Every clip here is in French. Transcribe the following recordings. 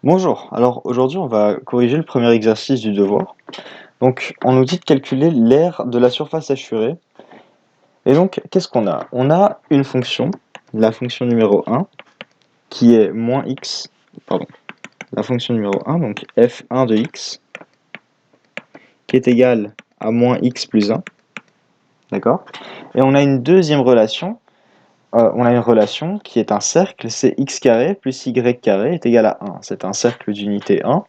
Bonjour, alors aujourd'hui on va corriger le premier exercice du devoir. Donc on nous dit de calculer l'aire de la surface assurée. Et donc qu'est-ce qu'on a? On a une fonction, la fonction numéro 1, qui est moins x, pardon, la fonction numéro 1, donc f1 de x, qui est égale à moins x plus 1, d'accord? Et on a une deuxième relation, on a une relation qui est un cercle, c'est x carré plus y carré est égal à 1. C'est un cercle d'unité 1.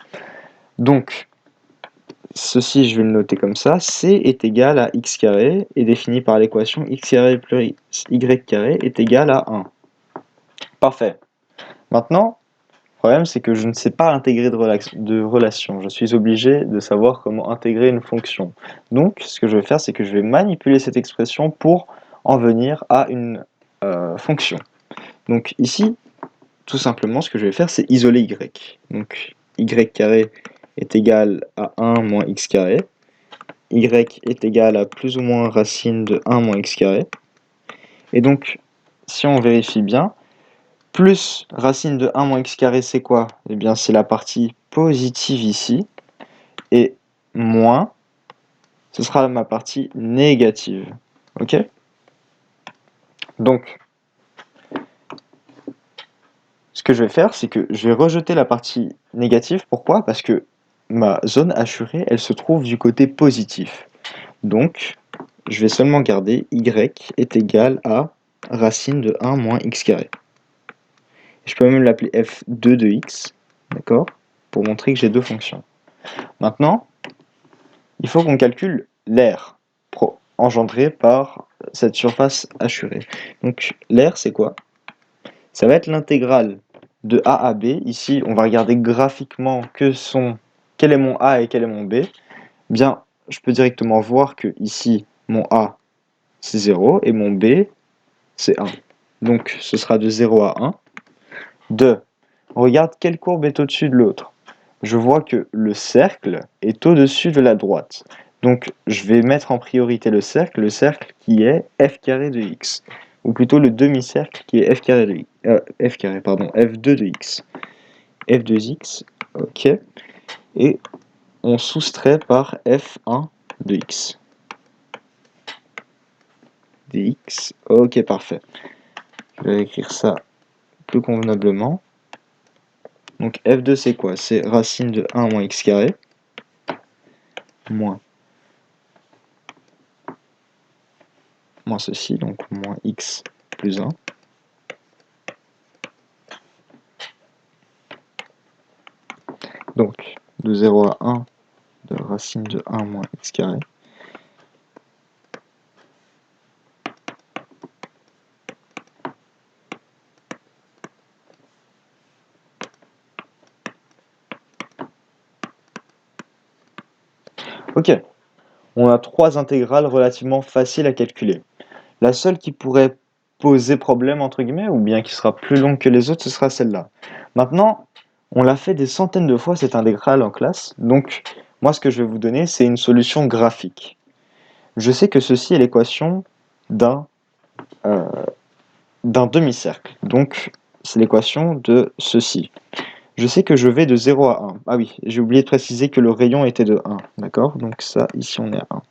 Donc, ceci, je vais le noter comme ça, c est égal à x carré est défini par l'équation x carré plus y carré est égal à 1. Parfait. Maintenant, le problème c'est que je ne sais pas intégrer de relation. Je suis obligé de savoir comment intégrer une fonction. Donc, ce que je vais faire, c'est que je vais manipuler cette expression pour en venir à une fonction. Donc ici, tout simplement, ce que je vais faire, c'est isoler y. Donc, y carré est égal à 1 moins x carré. Y est égal à plus ou moins racine de 1 moins x carré. Et donc, si on vérifie bien, plus racine de 1 moins x carré, c'est quoi? Eh bien, c'est la partie positive ici. Et moins, ce sera ma partie négative. Ok? Donc, ce que je vais faire, c'est que je vais rejeter la partie négative. Pourquoi? Parce que ma zone assurée, elle se trouve du côté positif. Donc, je vais seulement garder y est égal à racine de 1 moins x carré. Je peux même l'appeler f2 de x, d'accord, pour montrer que j'ai deux fonctions. Maintenant, il faut qu'on calcule l'aire engendré par cette surface assurée. Donc l'aire, c'est quoi? Ça va être l'intégrale de a à b. Ici, on va regarder graphiquement quel est mon a et quel est mon b. Bien, je peux directement voir que ici, mon a, c'est 0 et mon b, c'est 1. Donc, ce sera de 0 à 1. 2. Regarde quelle courbe est au-dessus de l'autre. Je vois que le cercle est au-dessus de la droite. Donc, je vais mettre en priorité le cercle qui est f carré de x. Ou plutôt le demi-cercle qui est f carré de x. f2 de x. f de x, ok. Et on soustrait par f1 de x. dx, ok, parfait. Je vais écrire ça plus convenablement. Donc f2 c'est quoi? C'est racine de 1 moins x carré moins ceci, donc moins x plus 1. Donc de 0 à 1 de racine de 1 moins x carré. Ok, on a trois intégrales relativement faciles à calculer. La seule qui pourrait poser problème, entre guillemets, ou bien qui sera plus longue que les autres, ce sera celle-là. Maintenant, on l'a fait des centaines de fois, cette intégrale en classe, donc moi ce que je vais vous donner, c'est une solution graphique. Je sais que ceci est l'équation d'un demi-cercle, donc c'est l'équation de ceci. Je sais que je vais de 0 à 1. Ah oui, j'ai oublié de préciser que le rayon était de 1, d'accord? Donc ça, ici on est à 1.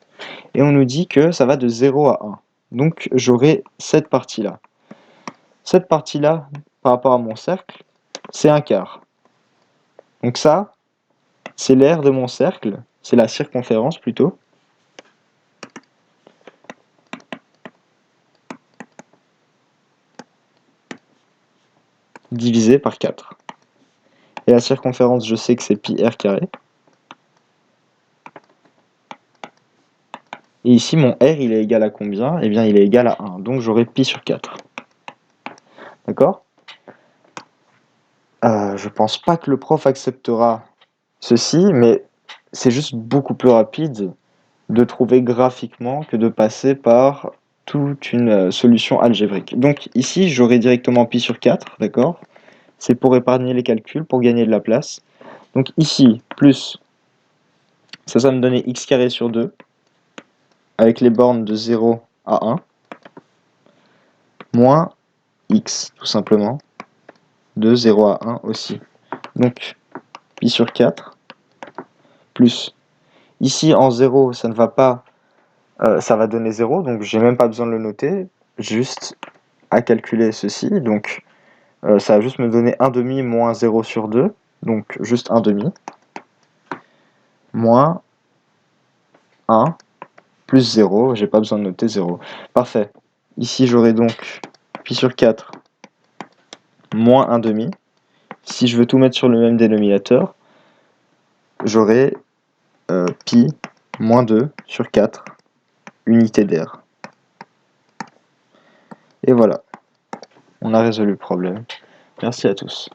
Et on nous dit que ça va de 0 à 1. Donc j'aurai cette partie-là. Cette partie-là, par rapport à mon cercle, c'est un quart. Donc ça, c'est l'aire de mon cercle, c'est la circonférence plutôt. Divisé par 4. Et la circonférence, je sais que c'est pi r carré. Et ici, mon r, il est égal à combien? Eh bien, il est égal à 1. Donc j'aurai pi sur 4. D'accord? Je pense pas que le prof acceptera ceci, mais c'est juste beaucoup plus rapide de trouver graphiquement que de passer par toute une solution algébrique. Donc ici, j'aurai directement pi sur 4, d'accord? C'est pour épargner les calculs, pour gagner de la place. Donc ici, plus, ça va me donner x carré sur 2, avec les bornes de 0 à 1, moins x, tout simplement, de 0 à 1 aussi. Donc pi sur 4, plus, ici en 0, ça ne va pas, ça va donner 0, donc j'ai même pas besoin de le noter, juste à calculer ceci, donc ça va juste me donner 1 demi moins 0 sur 2, donc juste 1 demi, moins 1, plus 0, j'ai pas besoin de noter 0. Parfait. Ici j'aurai donc pi sur 4 moins 1 demi. Si je veux tout mettre sur le même dénominateur, j'aurai pi moins 2 sur 4 unités d'air. Et voilà, on a résolu le problème. Merci à tous.